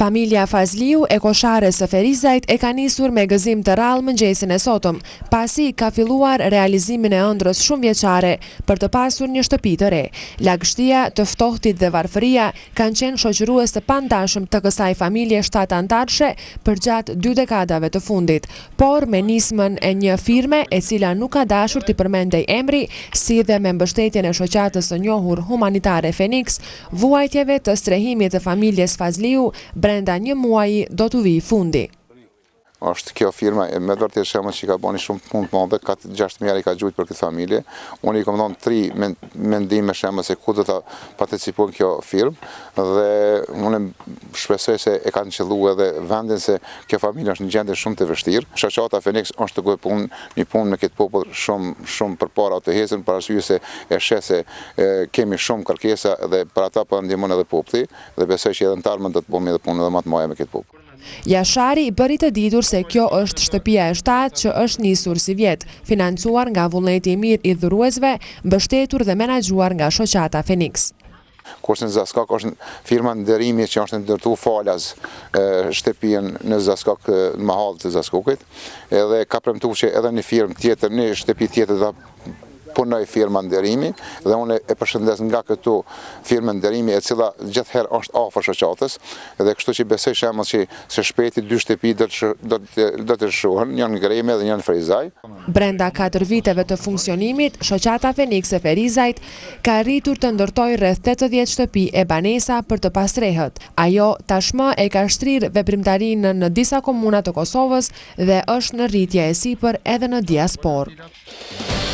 Familja Fazliu e koshares së Ferizajt e ka nisur me gëzim të rrallë mëngjesin e sotëm, pasi ka filluar realizimin e ëndrrës shumë vjeçare për të pasur një shtëpi të re. Lagështia, të ftohtit dhe varfëria kanë qenë shoqërues të pandashëm të kësaj familje 7 antarëshe përgjatë 2 dekadave të fundit, por me nismën e një firme e cila nuk ka dashur t'i përmendej emri, si dhe me mbështetjen e shoqatës së njohur humanitare Fenix, vuajtjeve të strehimit të familjes Fazliu brenda një muaji do t'u vijë fundi. Është kjo firma me vërtet shembull që ka bënë shumë punë të mëdha, ka 6 mijë ka gjujt për këtë familje. Unë i kam dhënë 3 mendime shembull se ku do ta participojë kjo firmë dhe unë shpresoj se e kanë qelluar edhe vendin se kjo familje është në gjendje shumë të vështirë. Shoqata Fenix është të punë një punë me këtë popull shumë përpara të hesën për arsye se e sheh se kemi shumë kërkesa dhe për ata po ndihmon edhe populli dhe besoj që edhe në tarmën do të bëjmë edhe punë edhe më të mëdha me këtë popull. Jashari bëri të ditur se kjo është shtëpia e 7 që është nisur si vjet, financuar nga vullneti i mirë i dhuruesve, mbështetur dhe menaxhuar nga shoqata Fenix. Kurse në Zaskok është firma nderimi që është ndërtuar falas shtëpinë në Zaskok në mahallë të Zaskokit, edhe ka premtuar që edhe një firmë tjetër, një shtëpi tjetër do punoj firma nderimi dhe unë e përshëndes nga këtu firma nderimi e cila gjithherë është afër shoqatës dhe kështu që besoj shembull që së shpejti 2 shtëpi do të shohen, një në Greme dhe një në Ferizaj. Brenda 4 viteve të funksionimit, shoqata Fenix e Ferizajt ka arritur të ndërtojë rreth 80 shtëpi e banesa për të pastrehët. Ajo tashmë e ka shtrirë veprimtarinë në disa komuna të Kosovës dhe është në rritje e sipër edhe në diasporë.